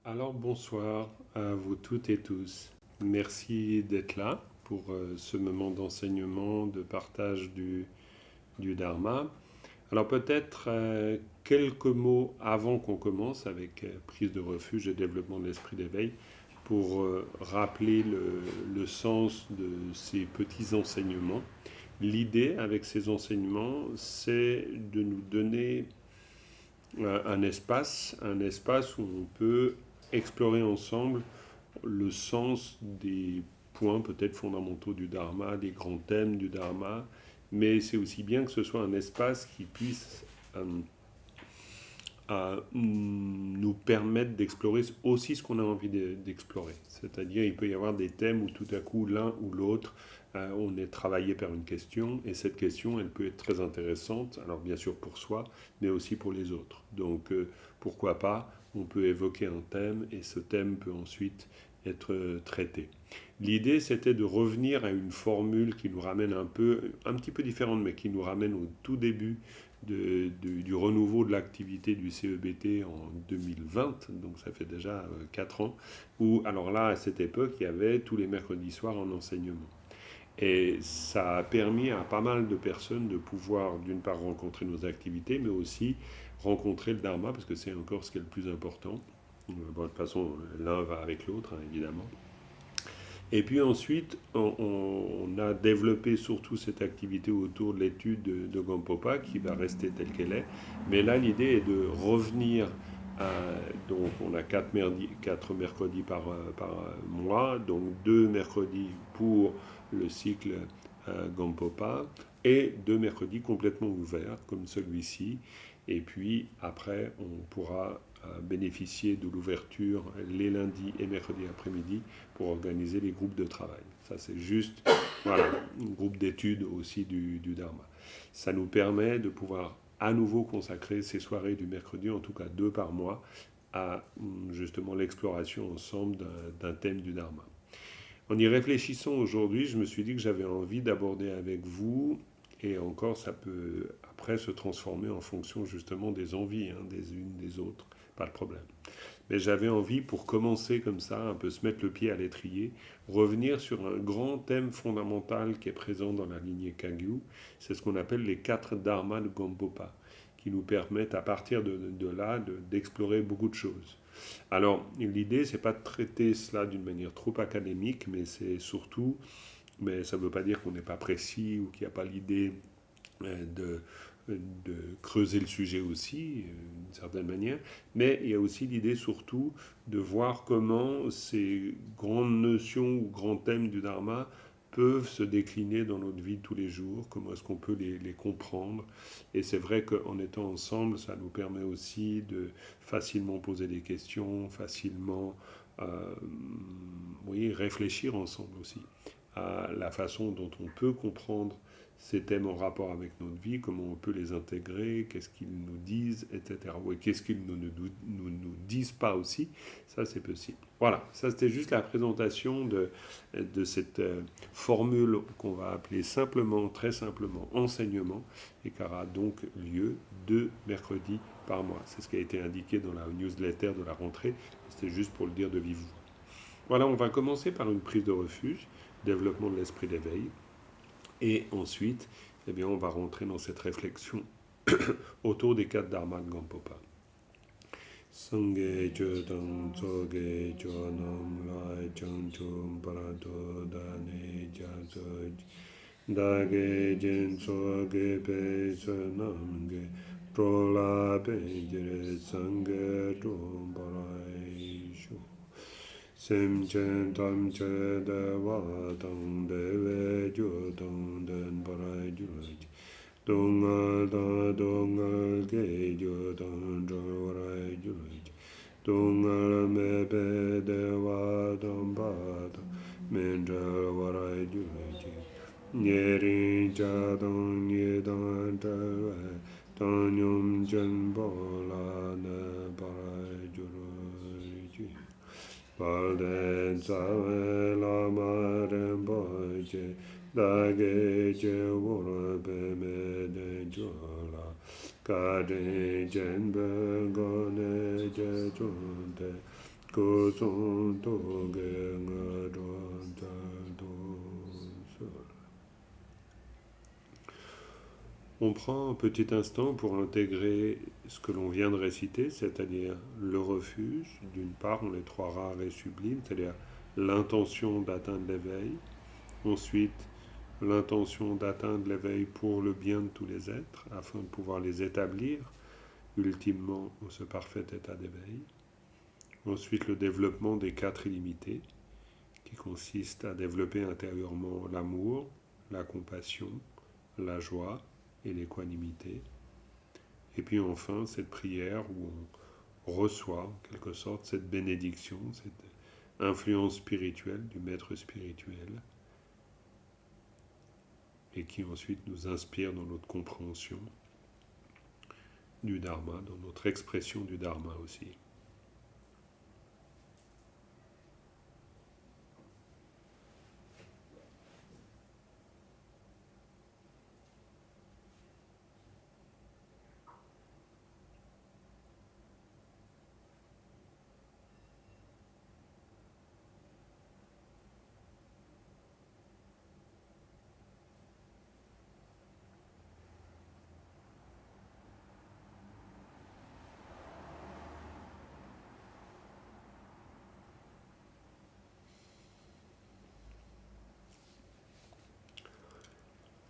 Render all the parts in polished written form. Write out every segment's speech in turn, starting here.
Alors bonsoir à vous toutes et tous. Merci d'être là pour ce moment d'enseignement, de partage du Dharma. Alors peut-être quelques mots avant qu'on commence avec prise de refuge et développement de l'esprit d'éveil pour rappeler le sens de ces petits enseignements. L'idée avec ces enseignements, c'est de nous donner un espace où on peut explorer ensemble le sens des points peut-être fondamentaux du Dharma, des grands thèmes du Dharma, mais c'est aussi bien que ce soit un espace qui puisse nous permettre d'explorer aussi ce qu'on a envie d'explorer. C'est-à-dire, il peut y avoir des thèmes où tout à coup, l'un ou l'autre, on est travaillé par une question, et cette question, elle peut être très intéressante, alors bien sûr pour soi, mais aussi pour les autres. Donc, pourquoi pas, on peut évoquer un thème, et ce thème peut ensuite être traité. L'idée, c'était de revenir à une formule qui nous ramène un petit peu différente, mais qui nous ramène au tout début du renouveau de l'activité du CEBT en 2020, donc ça fait déjà 4 ans, où alors là, à cette époque, il y avait tous les mercredis soirs en enseignement. Et ça a permis à pas mal de personnes de pouvoir, d'une part, rencontrer nos activités, mais aussi rencontrer le Dharma, parce que c'est encore ce qui est le plus important. Bon, de toute façon, l'un va avec l'autre, hein, évidemment. Et puis ensuite, on a développé surtout cette activité autour de l'étude de Gampopa qui va rester telle qu'elle est. Mais là, l'idée est de revenir à, donc on a quatre mercredis par mois, donc 2 mercredis pour le cycle Gampopa et 2 mercredis complètement ouverts comme celui-ci. Et puis après, on pourra bénéficier de l'ouverture les lundis et mercredis après-midi pour organiser les groupes de travail. Ça, c'est juste voilà, un groupe d'études aussi du Dharma. Ça nous permet de pouvoir à nouveau consacrer ces soirées du mercredi, en tout cas 2 par mois, à justement l'exploration ensemble d'un thème du Dharma. En y réfléchissant aujourd'hui, je me suis dit que j'avais envie d'aborder avec vous, et encore ça peut après se transformer en fonction justement des envies des unes des autres, pas de problème. Mais j'avais envie, pour commencer comme ça, un peu se mettre le pied à l'étrier, revenir sur un grand thème fondamental qui est présent dans la lignée Kagyu. C'est ce qu'on appelle les 4 dharmas de Gampopa, qui nous permettent à partir de là d'explorer beaucoup de choses. Alors, l'idée, c'est pas de traiter cela d'une manière trop académique, mais c'est surtout, mais ça ne veut pas dire qu'on n'est pas précis ou qu'il n'y a pas l'idée de, de creuser le sujet aussi, d'une certaine manière, mais il y a aussi l'idée surtout de voir comment ces grandes notions ou grands thèmes du Dharma peuvent se décliner dans notre vie de tous les jours, comment est-ce qu'on peut les comprendre. Et c'est vrai qu'en étant ensemble, ça nous permet aussi de facilement poser des questions, facilement oui, réfléchir ensemble aussi à la façon dont on peut comprendre ces thèmes en rapport avec notre vie, comment on peut les intégrer, qu'est-ce qu'ils nous disent, etc. Ou qu'est-ce qu'ils nous disent pas aussi, ça c'est possible. Voilà, ça c'était juste la présentation de cette formule qu'on va appeler simplement, très simplement, enseignement, et qui aura donc lieu 2 mercredis par mois. C'est ce qui a été indiqué dans la newsletter de la rentrée, c'était juste pour le dire de vive voix. Voilà, on va commencer par une prise de refuge, développement de l'esprit d'éveil. Et ensuite, eh bien, on va rentrer dans cette réflexion autour des 4 dharmas de Gampopa. Sangye chodam tsoge chodam lai chanchum parato dane jasoj dage jen tsoge pe sanamge trola pe jire sangye chom parai shu Sem chen tam che de wa tang de we ju tang den parai ju ji dongal ge ju tang jo rai ju ji dongal me be de wa tang ba tang men ja wa rai ju ji nye rin cha tang nye tang cha we tang nyum chen bo la ne parai ju ji Palden Sawe Lama Rinpoche Dage Che Wura Peme De Chola Kade Chen Ben Gone Che Chunte Koson toge ngadon taldo sol. On prend un petit instant pour intégrer ce que l'on vient de réciter, c'est-à-dire le refuge. D'une part, on est trois rares et sublimes, c'est-à-dire l'intention d'atteindre l'éveil. Ensuite, l'intention d'atteindre l'éveil pour le bien de tous les êtres, afin de pouvoir les établir ultimement dans ce parfait état d'éveil. Ensuite, le développement des quatre illimités, qui consiste à développer intérieurement l'amour, la compassion, la joie et l'équanimité. Et puis enfin, cette prière où on reçoit en quelque sorte cette bénédiction, cette influence spirituelle du maître spirituel, et qui ensuite nous inspire dans notre compréhension du Dharma, dans notre expression du Dharma aussi.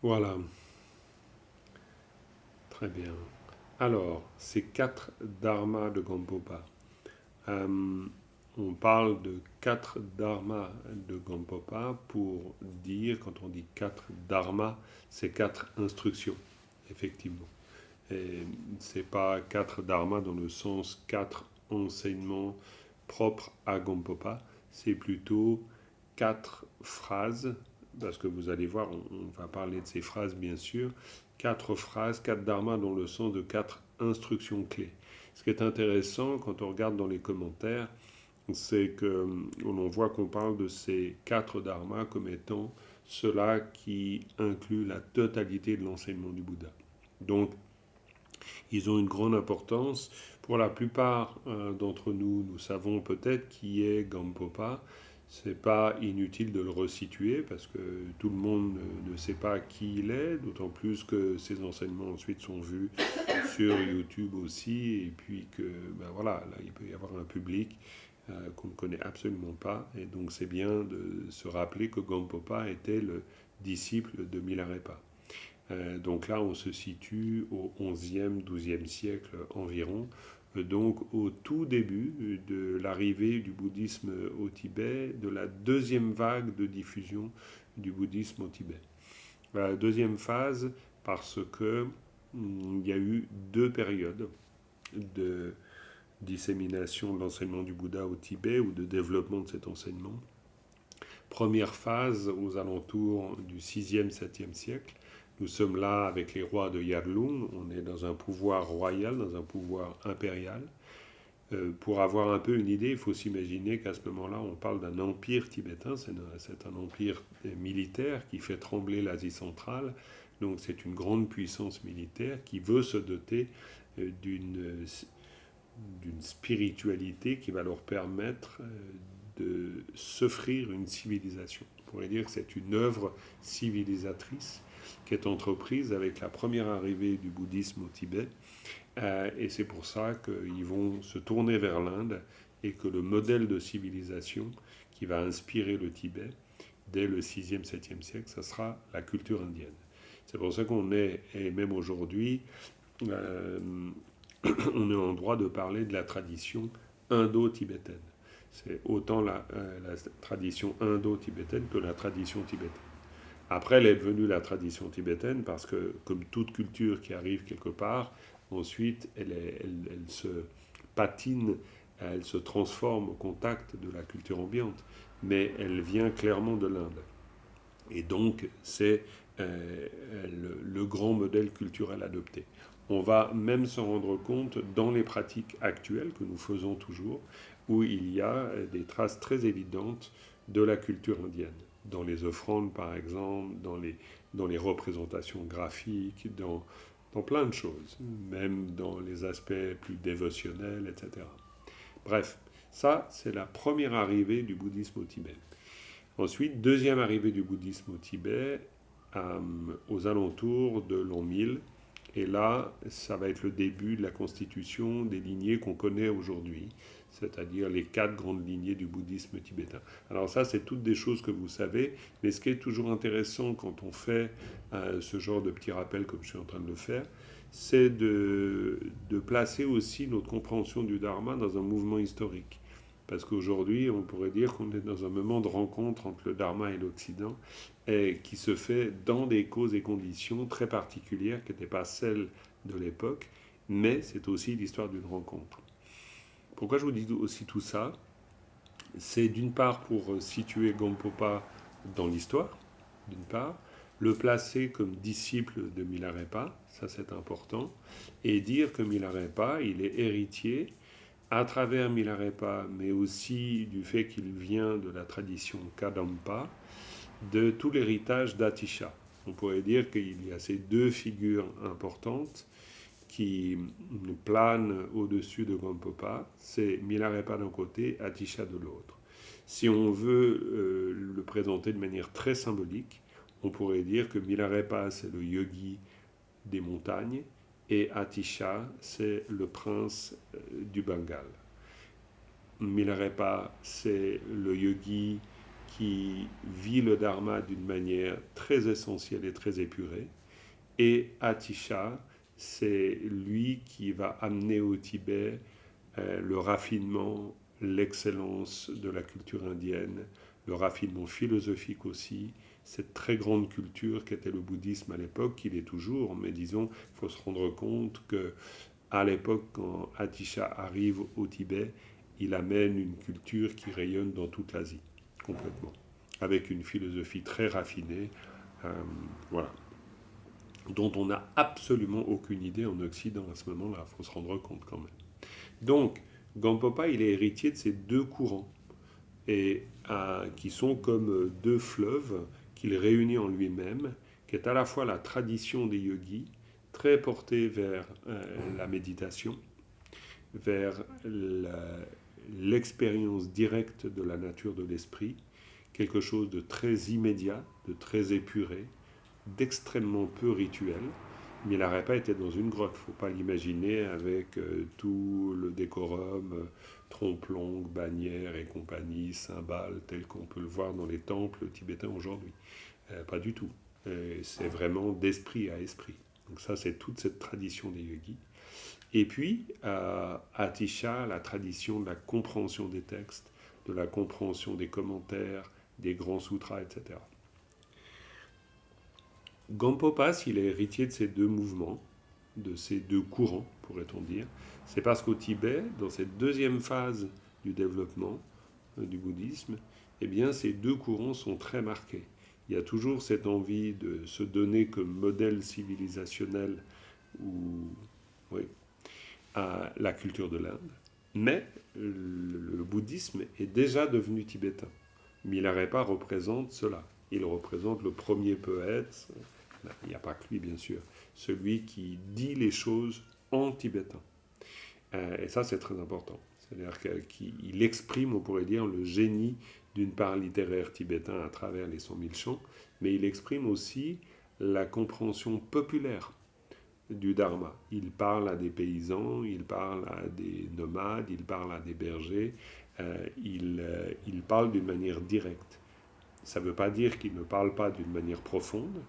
Voilà, très bien. Alors, ces quatre dharmas de Gampopa. On parle de quatre dharmas de Gampopa pour dire, quand on dit quatre dharmas, c'est quatre instructions, effectivement. Et c'est pas quatre dharmas dans le sens quatre enseignements propres à Gampopa, c'est plutôt quatre phrases, parce que vous allez voir, on va parler de ces phrases bien sûr, quatre phrases, quatre dharmas dans le sens de quatre instructions clés. Ce qui est intéressant quand on regarde dans les commentaires, c'est que l'on voit qu'on parle de ces quatre dharmas comme étant ceux-là qui incluent la totalité de l'enseignement du Bouddha. Donc, ils ont une grande importance. Pour la plupart d'entre nous, nous savons peut-être qui est Gampopa. C'est pas inutile de le resituer parce que tout le monde ne sait pas qui il est, d'autant plus que ses enseignements ensuite sont vus sur YouTube aussi, et puis que ben voilà, là il peut y avoir un public qu'on ne connaît absolument pas, et donc c'est bien de se rappeler que Gampopa était le disciple de Milarepa. Donc là, on se situe au 11e, 12e siècle environ, donc au tout début de l'arrivée du bouddhisme au Tibet, de la deuxième vague de diffusion du bouddhisme au Tibet. La deuxième phase, parce que il y a eu deux périodes de dissémination de l'enseignement du Bouddha au Tibet ou de développement de cet enseignement. Première phase aux alentours du 6e, 7e siècle. Nous sommes là avec les rois de Yarlung, on est dans un pouvoir royal, dans un pouvoir impérial. Pour avoir un peu une idée, il faut s'imaginer qu'à ce moment-là, on parle d'un empire tibétain, c'est un empire militaire qui fait trembler l'Asie centrale, donc c'est une grande puissance militaire qui veut se doter d'une spiritualité qui va leur permettre de s'offrir une civilisation. On pourrait dire que c'est une œuvre civilisatrice qui est entreprise avec la première arrivée du bouddhisme au Tibet. Et c'est pour ça qu'ils vont se tourner vers l'Inde et que le modèle de civilisation qui va inspirer le Tibet dès le 6e, 7e siècle, ça sera la culture indienne. C'est pour ça qu'on est, et même aujourd'hui, on est en droit de parler de la tradition indo-tibétaine. C'est autant la tradition indo-tibétaine que la tradition tibétaine. Après, elle est devenue la tradition tibétaine parce que, comme toute culture qui arrive quelque part, ensuite, elle se patine, elle se transforme au contact de la culture ambiante. Mais elle vient clairement de l'Inde. Et donc, c'est le grand modèle culturel adopté. On va même s'en rendre compte dans les pratiques actuelles que nous faisons toujours, où il y a des traces très évidentes de la culture indienne. Dans les offrandes, par exemple, dans les représentations graphiques, dans plein de choses, même dans les aspects plus dévotionnels, etc. Bref, Ça, c'est la première arrivée du bouddhisme au Tibet. Ensuite, deuxième arrivée du bouddhisme au Tibet, aux alentours de l'an 1000. Et là, ça va être le début de la constitution des lignées qu'on connaît aujourd'hui, c'est-à-dire les 4 grandes lignées du bouddhisme tibétain. Alors ça, c'est toutes des choses que vous savez, mais ce qui est toujours intéressant quand on fait ce genre de petits rappels comme je suis en train de le faire, c'est de placer aussi notre compréhension du Dharma dans un mouvement historique. Parce qu'aujourd'hui, on pourrait dire qu'on est dans un moment de rencontre entre le Dharma et l'Occident, et qui se fait dans des causes et conditions très particulières qui n'étaient pas celles de l'époque, mais c'est aussi l'histoire d'une rencontre. Pourquoi je vous dis aussi tout ça? C'est d'une part pour situer Gampopa dans l'histoire, d'une part, le placer comme disciple de Milarepa, ça c'est important, et dire que Milarepa, il est héritier à travers Milarepa, mais aussi du fait qu'il vient de la tradition Kadampa, de tout l'héritage d'Atisha. On pourrait dire qu'il y a ces deux figures importantes qui nous planent au-dessus de Gampopa, c'est Milarepa d'un côté, Atisha de l'autre. Si on veut le présenter de manière très symbolique, on pourrait dire que Milarepa, c'est le yogi des montagnes, et Atisha, c'est le prince du Bengale. Milarepa, c'est le yogi qui vit le Dharma d'une manière très essentielle et très épurée. Et Atisha, c'est lui qui va amener au Tibet le raffinement, l'excellence de la culture indienne, le raffinement philosophique aussi, cette très grande culture qu'était le bouddhisme à l'époque, qu'il est toujours, mais disons, il faut se rendre compte que à l'époque, quand Atisha arrive au Tibet, il amène une culture qui rayonne dans toute l'Asie, complètement, avec une philosophie très raffinée, voilà, dont on n'a absolument aucune idée en Occident à ce moment-là, il faut se rendre compte quand même. Donc, Gampopa, il est héritier de ces deux courants, et qui sont comme deux fleuves qu'il réunit en lui-même, qui est à la fois la tradition des yogis, très portée vers la méditation, vers l'expérience directe de la nature de l'esprit, quelque chose de très immédiat, de très épuré, d'extrêmement peu rituel. Milarepa était dans une grotte, il ne faut pas l'imaginer avec tout le décorum, trompe-l'ongle, bannière et compagnie, cymbales, tel qu'on peut le voir dans les temples tibétains aujourd'hui. Pas du tout. C'est vraiment d'esprit à esprit. Donc ça, c'est toute cette tradition des yogis. Et puis, Atisha, la tradition de la compréhension des textes, de la compréhension des commentaires, des grands sutras, etc. Gampopa, s'il est héritier de ces deux mouvements, de ces deux courants, pourrait-on dire, c'est parce qu'au Tibet, dans cette deuxième phase du développement du bouddhisme, eh bien, ces deux courants sont très marqués. Il y a toujours cette envie de se donner comme modèle civilisationnel ou, oui, à la culture de l'Inde, mais le bouddhisme est déjà devenu tibétain. Milarepa représente cela. Il représente le premier poète, il n'y a pas que lui bien sûr, celui qui dit les choses en tibétain. Et ça c'est très important. C'est-à-dire qu'il exprime, on pourrait dire, le génie d'une part littéraire tibétain à travers les 100 000 chants, mais il exprime aussi la compréhension populaire du Dharma. Il parle à des paysans, il parle à des nomades, il parle à des bergers, il parle d'une manière directe. Ça ne veut pas dire qu'il ne parle pas d'une manière profonde,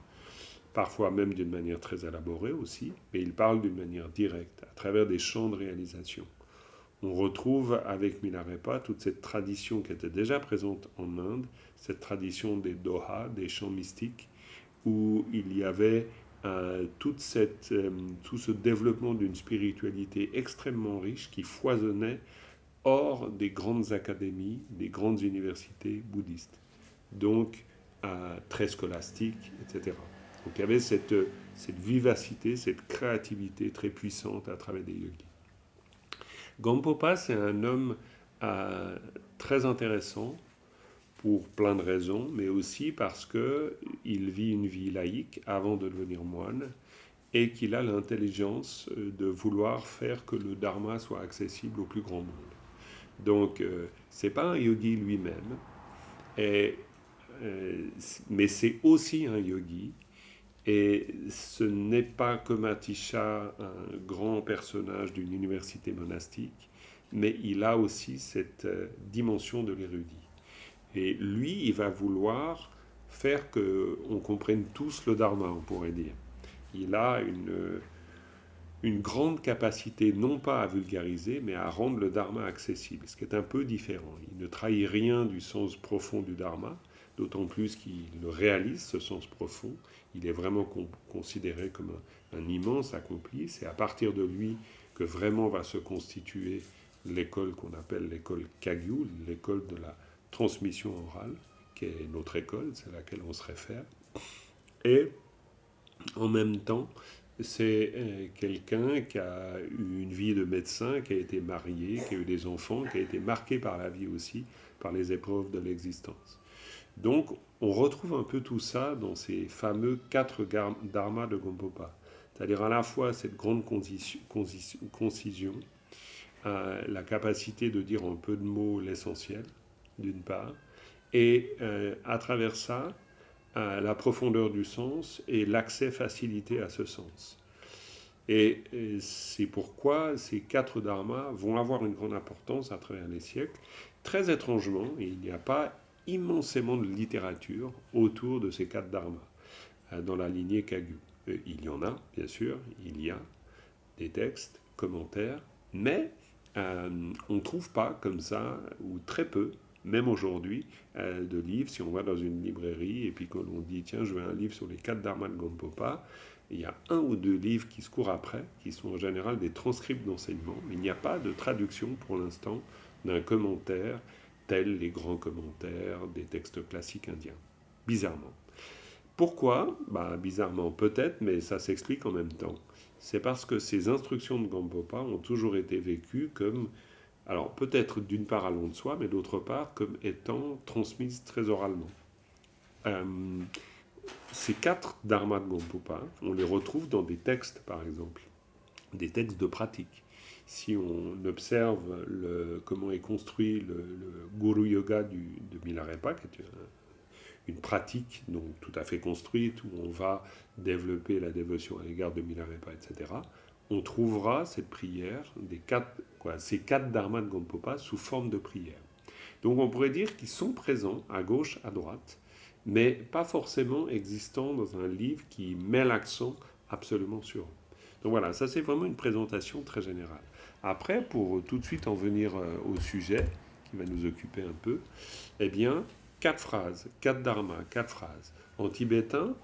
parfois même d'une manière très élaborée aussi, mais il parle d'une manière directe, à travers des champs de réalisation. On retrouve avec Milarepa toute cette tradition qui était déjà présente en Inde, cette tradition des dohas, des chants mystiques, où il y avait tout ce développement d'une spiritualité extrêmement riche qui foisonnait hors des grandes académies, des grandes universités bouddhistes. Donc, très scolastique, etc. Donc il y avait cette vivacité, cette créativité très puissante à travers des yogis. Gampopa, c'est un homme très intéressant pour plein de raisons, mais aussi parce qu'il vit une vie laïque avant de devenir moine et qu'il a l'intelligence de vouloir faire que le dharma soit accessible au plus grand monde. Donc, c'est pas un yogi lui-même, et, mais c'est aussi un yogi. Et ce n'est pas comme Atisha, un grand personnage d'une université monastique, mais il a aussi cette dimension de l'érudit. Et lui, il va vouloir faire qu'on comprenne tous le dharma, on pourrait dire. Il a une grande capacité, non pas à vulgariser, mais à rendre le dharma accessible, ce qui est un peu différent. Il ne trahit rien du sens profond du dharma, d'autant plus qu'il le réalise, ce sens profond. Il est vraiment considéré comme un immense accompli. C'est à partir de lui que vraiment va se constituer l'école qu'on appelle l'école Kagyu, l'école de la transmission orale, qui est notre école, c'est à laquelle on se réfère. Et en même temps, c'est quelqu'un qui a eu une vie de médecin, qui a été marié, qui a eu des enfants, qui a été marqué par la vie aussi, par les épreuves de l'existence. Donc, on retrouve un peu tout ça dans ces fameux 4 dharmas de Gampopa. C'est-à-dire à la fois cette grande concision, la capacité de dire en peu de mots l'essentiel, d'une part, et à travers ça, la profondeur du sens et l'accès facilité à ce sens. Et c'est pourquoi ces 4 dharmas vont avoir une grande importance à travers les siècles. Très étrangement, il n'y a pas immensément de littérature autour de ces 4 dharmas dans la lignée Kagyu. Il y en a, bien sûr, il y a des textes, commentaires, mais on ne trouve pas comme ça, ou très peu, même aujourd'hui, de livres. Si on va dans une librairie et puis qu'on dit tiens, je veux un livre sur les 4 dharmas de Gampopa, il y a 1 ou 2 livres qui se courent après, qui sont en général des transcripts d'enseignement, mais il n'y a pas de traduction pour l'instant d'un commentaire tels les grands commentaires des textes classiques indiens. Bizarrement. Pourquoi ? Bizarrement peut-être, mais ça s'explique en même temps. C'est parce que ces instructions de Gampopa ont toujours été vécues comme, alors peut-être d'une part allant de soi, mais d'autre part comme étant transmises très oralement. Ces 4 dharmas de Gampopa, on les retrouve dans des textes par exemple, des textes de pratique. Si on observe comment est construit le Guru Yoga de Milarepa, qui est une pratique donc tout à fait construite où on va développer la dévotion à l'égard de Milarepa, etc., on trouvera cette prière, ces 4 dharmas de Gampopa sous forme de prière. Donc on pourrait dire qu'ils sont présents à gauche, à droite, mais pas forcément existants dans un livre qui met l'accent absolument sur eux. Donc voilà, ça c'est vraiment une présentation très générale. Après, pour tout de suite en venir au sujet qui va nous occuper un peu, eh bien, 4 phrases, 4 dharmas, 4 phrases. En tibétain,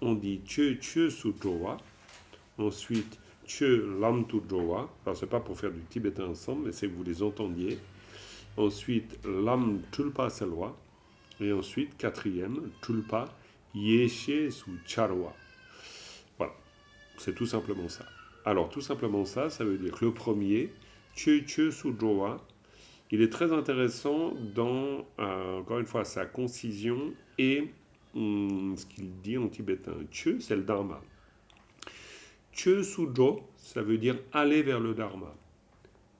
on dit Chö Chö Su Jowa, ensuite Chö Lam Tu Jowa. Alors, c'est pas pour faire du tibétain ensemble, mais c'est que vous les entendiez. Ensuite, Lam Tulpa Selwa. Et ensuite, 4e, Tulpa Yeshe Su Charwa. Voilà, c'est tout simplement ça. Alors, tout simplement ça, ça veut dire que le premier, Chö Chö Su Jowa, il est très intéressant dans, encore une fois, sa concision et ce qu'il dit en tibétain. Chö, c'est le dharma. Chö Sujo, ça veut dire aller vers le dharma.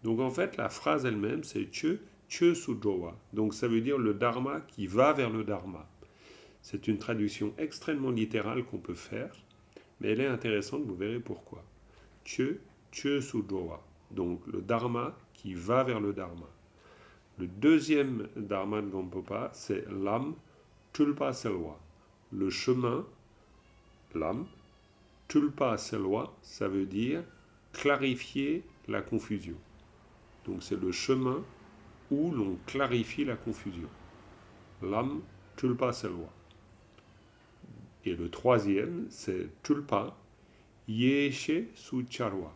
Donc en fait, la phrase elle-même, c'est Chö, Chö Sujowa. Donc ça veut dire le dharma qui va vers le dharma. C'est une traduction extrêmement littérale qu'on peut faire, mais elle est intéressante, vous verrez pourquoi. Chö, Chö Sujowa. Donc le dharma qui va vers le dharma. Le deuxième dharma de Gampopa, c'est Lam Tulpa Selwa. Le chemin, Lam, Tulpa Selwa, ça veut dire clarifier la confusion. Donc c'est le chemin où l'on clarifie la confusion. Lam Tulpa Selwa. Et le troisième, c'est Tulpa Yeshe Su Charwa.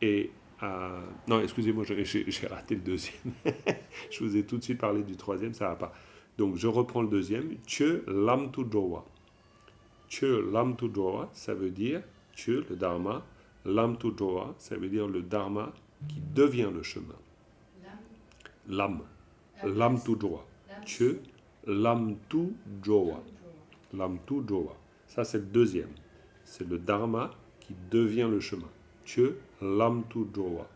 Et non, excusez-moi, j'ai raté le deuxième. Je vous ai tout de suite parlé du troisième, ça va pas. Donc je reprends le deuxième. Chö Lam Tu Jowa. Chö Lam Tu Jowa, ça veut dire Chö, le dharma. Lam Tu Jowa, ça veut dire le dharma qui devient le chemin. Lam. Lam Tu Jowa. Chö Lam Tu Jowa. Lam Tu Jowa. Ça, c'est le deuxième. C'est le dharma qui devient le chemin. Chö Lam Tu Jowa.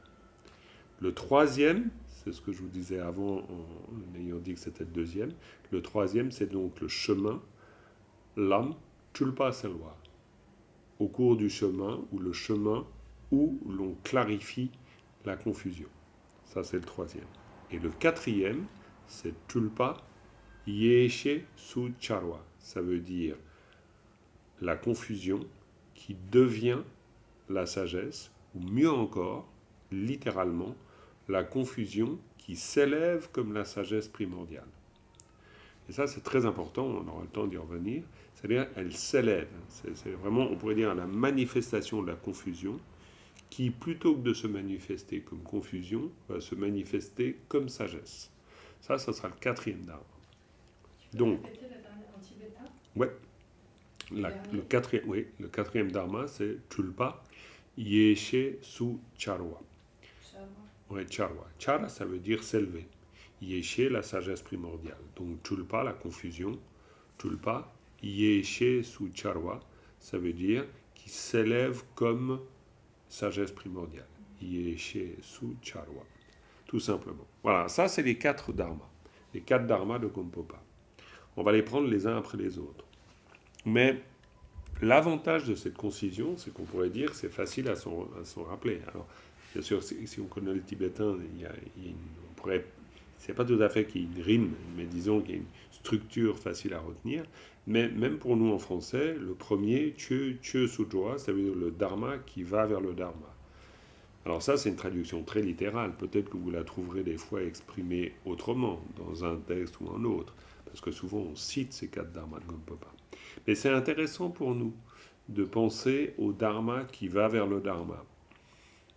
Le troisième, c'est ce que je vous disais avant en ayant dit que c'était le deuxième. Le troisième, c'est donc le chemin, lam tulpa selwa, au cours du chemin, ou le chemin où l'on clarifie la confusion. Ça, c'est le troisième. Et le quatrième, c'est tulpa yeshe su charwa. Ça veut dire la confusion qui devient la sagesse, ou mieux encore, littéralement, la confusion qui s'élève comme la sagesse primordiale. Et ça, c'est très important, on aura le temps d'y revenir. C'est-à-dire, elle s'élève. C'est vraiment, on pourrait dire, la manifestation de la confusion qui, plutôt que de se manifester comme confusion, va se manifester comme sagesse. Ça sera le quatrième dharma. Donc, ouais, le quatrième dharma, c'est tulpa yeshe su charwa. Ouais, charwa. Chara, ça veut dire s'élever. Yeshe, la sagesse primordiale. Donc, tulpa, la confusion. Tulpa, yeshe su charwa, ça veut dire qui s'élève comme sagesse primordiale. Yeshe su charwa. Tout simplement. Voilà, ça, c'est les 4 dharmas. Les 4 dharmas de Gampopa. On va les prendre les uns après les autres. Mais l'avantage de cette concision, c'est qu'on pourrait dire que c'est facile à s'en rappeler. Alors, bien sûr, si on connaît le tibétain, on pourrait, c'est pas tout à fait qu'il y ait une rime, mais disons qu'il y a une structure facile à retenir. Mais même pour nous en français, le premier, Chö Sujwa, ça veut dire le dharma qui va vers le dharma. Alors ça, c'est une traduction très littérale. Peut-être que vous la trouverez des fois exprimée autrement, dans un texte ou un autre, parce que souvent on cite ces 4 dharmas de Gampopa. Mais c'est intéressant pour nous de penser au dharma qui va vers le dharma.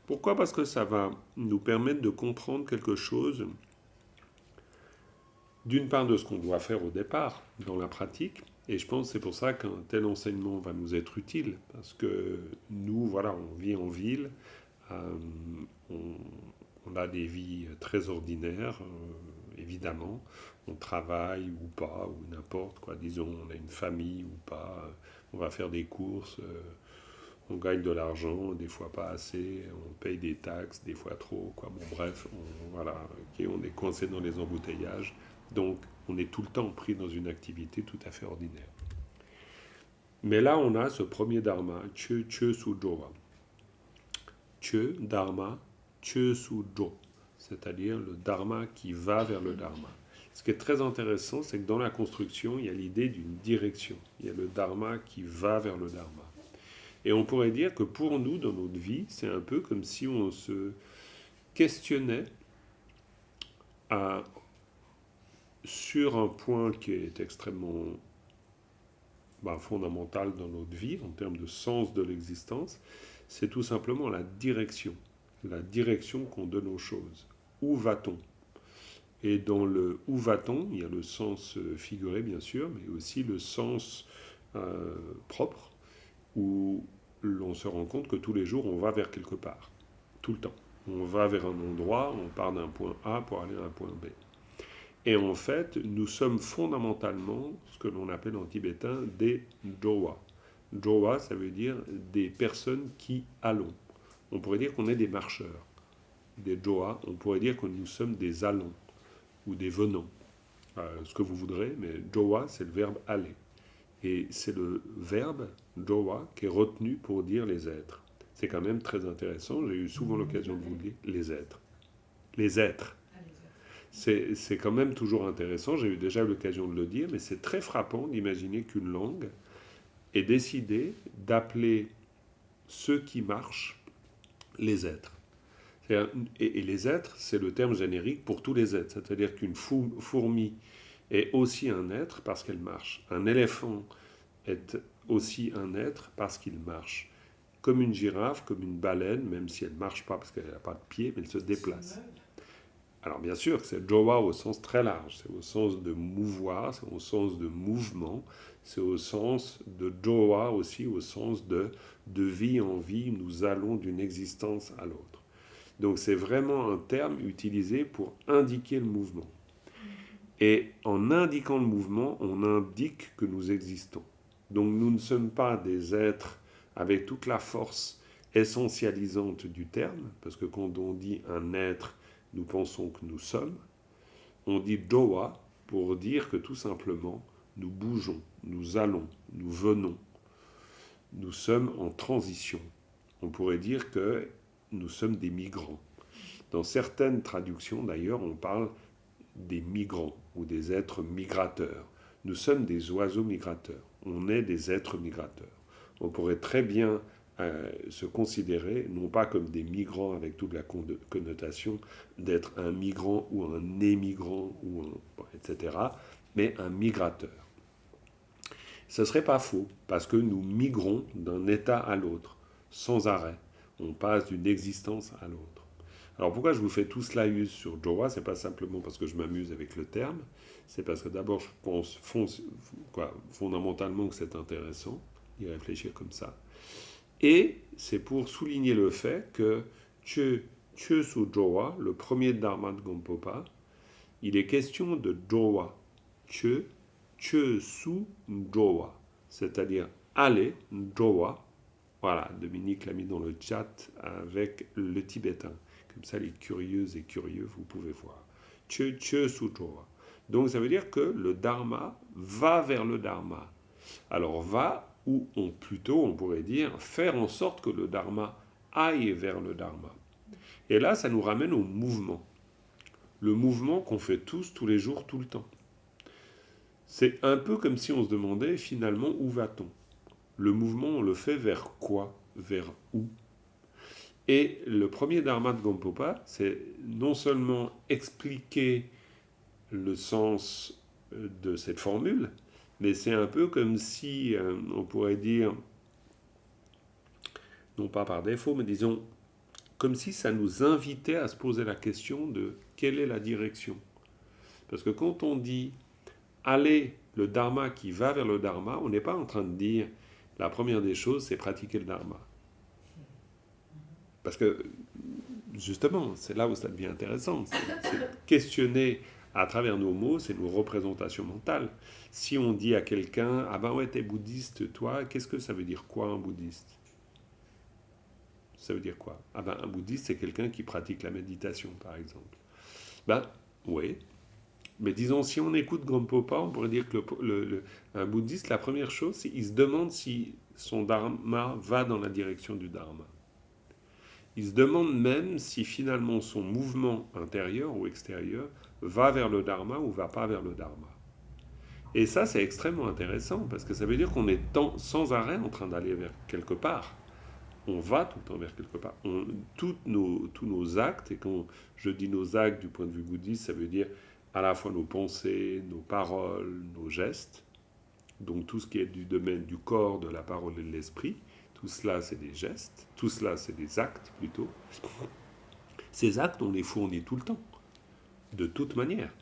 Pourquoi ? Parce que ça va nous permettre de comprendre quelque chose, d'une part de ce qu'on doit faire au départ, dans la pratique, et je pense que c'est pour ça qu'un tel enseignement va nous être utile, parce que nous, voilà, on vit en ville, on a des vies très ordinaires, évidemment, on travaille ou pas, ou n'importe quoi, disons, on a une famille ou pas, on va faire des courses, on gagne de l'argent, des fois pas assez, on paye des taxes, des fois trop, quoi. Bon, bref, on est coincé dans les embouteillages, donc on est tout le temps pris dans une activité tout à fait ordinaire. Mais là, on a ce premier dharma, Chö Sujwa. Chö, dharma, Chö Sujwa, c'est-à-dire le dharma qui va vers le dharma. Ce qui est très intéressant, c'est que dans la construction, il y a l'idée d'une direction. Il y a le dharma qui va vers le dharma. Et on pourrait dire que pour nous, dans notre vie, c'est un peu comme si on se questionnait sur un point qui est extrêmement fondamental dans notre vie, en termes de sens de l'existence, c'est tout simplement la direction qu'on donne aux choses. Où va-t-on ? Et dans le « où va-t-on », il y a le sens figuré, bien sûr, mais aussi le sens propre, où l'on se rend compte que tous les jours, on va vers quelque part, tout le temps. On va vers un endroit, on part d'un point A pour aller à un point B. Et en fait, nous sommes fondamentalement ce que l'on appelle en tibétain des Jowa. Jowa, ça veut dire des personnes qui allons. On pourrait dire qu'on est des marcheurs. Des Jowa, on pourrait dire que nous sommes des allons ou des venants. Ce que vous voudrez, mais Jowa, c'est le verbe aller. Et c'est le verbe Jowa qui est retenu pour dire les êtres. C'est quand même très intéressant, j'ai eu souvent l'occasion de vous le dire, les êtres. Les êtres. C'est quand même toujours intéressant, j'ai eu déjà l'occasion de le dire, mais c'est très frappant d'imaginer qu'une langue ait décidé d'appeler ceux qui marchent les êtres. Et les êtres, c'est le terme générique pour tous les êtres, c'est-à-dire qu'une fourmi est aussi un être parce qu'elle marche. Un éléphant est aussi un être parce qu'il marche. Comme une girafe, comme une baleine, même si elle ne marche pas parce qu'elle n'a pas de pied, mais elle se déplace. Alors bien sûr, c'est Jowa au sens très large, c'est au sens de mouvoir, c'est au sens de mouvement, c'est au sens de Jowa aussi, au sens de vie en vie, nous allons d'une existence à l'autre. Donc c'est vraiment un terme utilisé pour indiquer le mouvement. Et en indiquant le mouvement, on indique que nous existons. Donc nous ne sommes pas des êtres avec toute la force essentialisante du terme, parce que quand on dit un être, nous pensons que nous sommes. On dit Jowa pour dire que tout simplement, nous bougeons, nous allons, nous venons. Nous sommes en transition. On pourrait dire que nous sommes des migrants. Dans certaines traductions, d'ailleurs, on parle des migrants ou des êtres migrateurs. Nous sommes des oiseaux migrateurs. On est des êtres migrateurs. On pourrait très bien se considérer, non pas comme des migrants avec toute la connotation d'être un migrant ou un émigrant, etc., mais un migrateur. Ce ne serait pas faux, parce que nous migrons d'un état à l'autre, sans arrêt. On passe d'une existence à l'autre. Alors pourquoi je vous fais tout ce laïus sur Jowa? C'est pas simplement parce que je m'amuse avec le terme, c'est parce que d'abord je pense fondamentalement que c'est intéressant d'y réfléchir comme ça. Et c'est pour souligner le fait que Chö Su Jowa, le premier dharma de Gampopa, il est question de Jowa. Chö Su Jowa, c'est-à-dire aller, Jowa. Voilà, Dominique l'a mis dans le chat avec le tibétain. Comme ça, les curieuses et curieux, vous pouvez voir. Chö Su Jowa. Donc ça veut dire que le dharma va vers le dharma. Alors va, ou plutôt on pourrait dire faire en sorte que le dharma aille vers le dharma. Et là, ça nous ramène au mouvement. Le mouvement qu'on fait tous les jours, tout le temps. C'est un peu comme si on se demandait finalement où va-t-on? Le mouvement, on le fait vers quoi? Vers où? Et le premier dharma de Gampopa, c'est non seulement expliquer le sens de cette formule, mais c'est un peu comme si, on pourrait dire, non pas par défaut, mais disons, comme si ça nous invitait à se poser la question de quelle est la direction. Parce que quand on dit aller le dharma qui va vers le dharma, on n'est pas en train de dire la première des choses, c'est pratiquer le dharma. Parce que, justement, c'est là où ça devient intéressant. C'est questionner à travers nos mots, c'est nos représentations mentales. Si on dit à quelqu'un, ah ben ouais, t'es bouddhiste, toi, qu'est-ce que ça veut dire quoi un bouddhiste? Ça veut dire quoi? Ah ben un bouddhiste, c'est quelqu'un qui pratique la méditation, par exemple. Ben, oui. Mais disons, si on écoute Gampopa, on pourrait dire que un bouddhiste, la première chose, c'est qu'il se demande si son dharma va dans la direction du dharma. Il se demande même si finalement son mouvement intérieur ou extérieur va vers le dharma ou va pas vers le dharma. Et ça, c'est extrêmement intéressant parce que ça veut dire qu'on est sans arrêt en train d'aller vers quelque part. On va tout le temps vers quelque part. Tous nos actes, et quand je dis nos actes du point de vue bouddhiste, ça veut dire à la fois nos pensées, nos paroles, nos gestes, donc tout ce qui est du domaine du corps, de la parole et de l'esprit, tout cela c'est des gestes, tout cela c'est des actes plutôt. Ces actes, on les fournit tout le temps, de toute manière.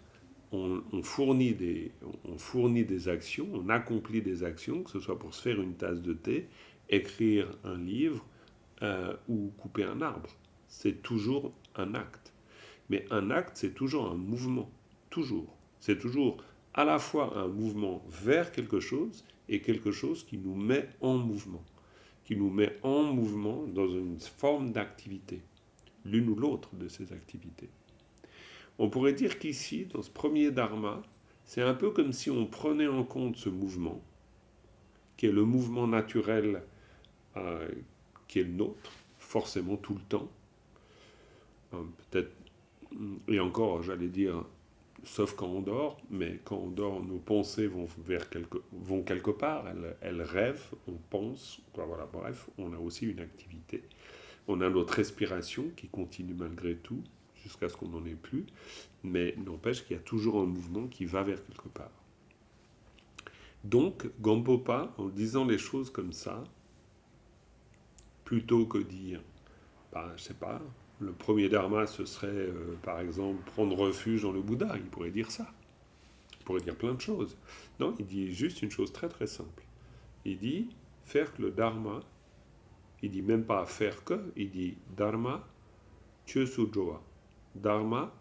On fournit des actions, on accomplit des actions, que ce soit pour se faire une tasse de thé, écrire un livre ou couper un arbre. C'est toujours un acte. Mais un acte, c'est toujours un mouvement. Toujours. C'est toujours à la fois un mouvement vers quelque chose et quelque chose qui nous met en mouvement. Qui nous met en mouvement dans une forme d'activité. L'une ou l'autre de ces activités. On pourrait dire qu'ici, dans ce premier dharma, c'est un peu comme si on prenait en compte ce mouvement, qui est le mouvement naturel qui est le nôtre, forcément tout le temps. Peut-être, et encore, j'allais dire, sauf quand on dort, mais quand on dort, nos pensées vont quelque part, elles rêvent, on pense, voilà, bref, on a aussi une activité. On a notre respiration qui continue malgré tout, jusqu'à ce qu'on n'en ait plus, mais n'empêche qu'il y a toujours un mouvement qui va vers quelque part. Donc, Gampopa, en disant les choses comme ça, plutôt que dire, je sais pas, le premier dharma, ce serait, par exemple, prendre refuge dans le Bouddha, il pourrait dire ça. Il pourrait dire plein de choses. Non, il dit juste une chose très très simple. Il dit faire que le dharma, il dit même pas faire que, il dit dharma, Chö Su Jowa. Dharma,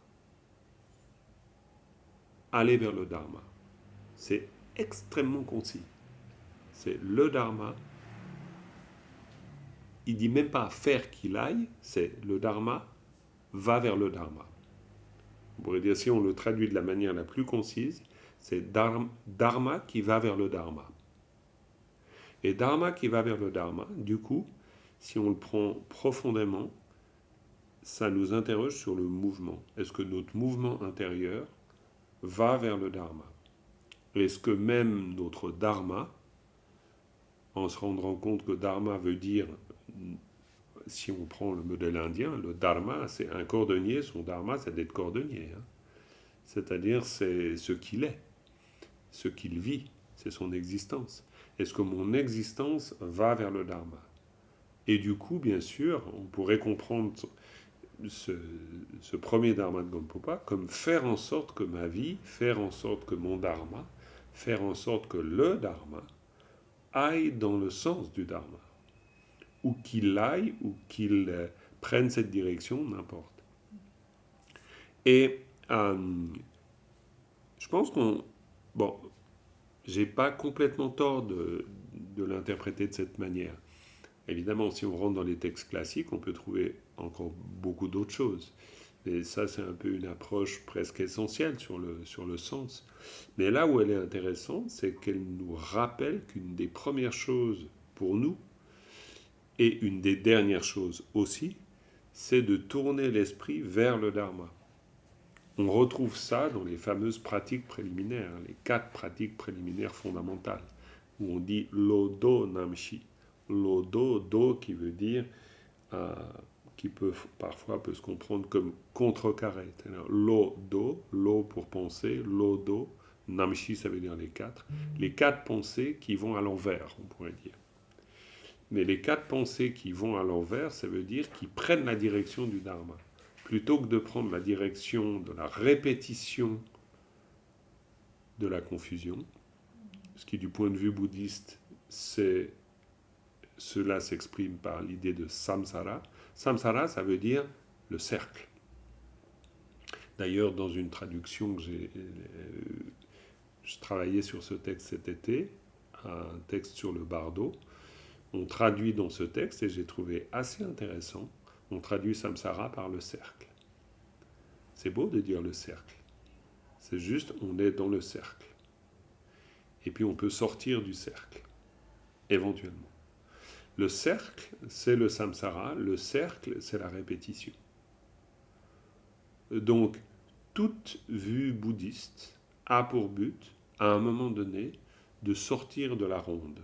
aller vers le dharma. C'est extrêmement concis. C'est le dharma. Il dit même pas faire qu'il aille, c'est le dharma va vers le dharma. On pourrait dire, si on le traduit de la manière la plus concise, c'est dharma qui va vers le dharma. Et dharma qui va vers le dharma, du coup, si on le prend profondément, ça nous interroge sur le mouvement. Est-ce que notre mouvement intérieur va vers le dharma? Est-ce que même notre dharma, en se rendant compte que dharma veut dire, si on prend le modèle indien, le dharma, c'est un cordonnier, son dharma, c'est d'être cordonnier. C'est-à-dire, c'est ce qu'il est, ce qu'il vit, c'est son existence. Est-ce que mon existence va vers le dharma? Et du coup, bien sûr, on pourrait comprendre ce premier dharma de Gampopa comme faire en sorte que ma vie, faire en sorte que mon dharma, faire en sorte que le dharma aille dans le sens du dharma. Ou qu'il aille, ou qu'il prenne cette direction, n'importe. Et je pense qu'on... Bon, j'ai pas complètement tort de l'interpréter de cette manière. Évidemment, si on rentre dans les textes classiques, on peut trouver encore beaucoup d'autres choses. Et ça, c'est un peu une approche presque essentielle sur le sens. Mais là où elle est intéressante, c'est qu'elle nous rappelle qu'une des premières choses pour nous, et une des dernières choses aussi, c'est de tourner l'esprit vers le dharma. On retrouve ça dans les fameuses pratiques préliminaires, les 4 pratiques préliminaires fondamentales, où on dit lodo namshi. Lodo, do qui veut dire, qui parfois peut se comprendre comme contrecarré. Lodo, lo pour penser, lodo, namshi ça veut dire les 4. Les 4 pensées qui vont à l'envers, on pourrait dire. Mais les 4 pensées qui vont à l'envers, ça veut dire qu'ils prennent la direction du dharma. Plutôt que de prendre la direction de la répétition de la confusion, ce qui du point de vue bouddhiste, cela s'exprime par l'idée de samsara. Samsara, ça veut dire le cercle. D'ailleurs, dans une traduction que je travaillais sur ce texte cet été, un texte sur le bardo, on traduit dans ce texte, et j'ai trouvé assez intéressant, on traduit samsara par le cercle. C'est beau de dire le cercle. C'est juste, on est dans le cercle. Et puis on peut sortir du cercle, éventuellement. Le cercle, c'est le samsara. Le cercle, c'est la répétition. Donc, toute vue bouddhiste a pour but, à un moment donné, de sortir de la ronde,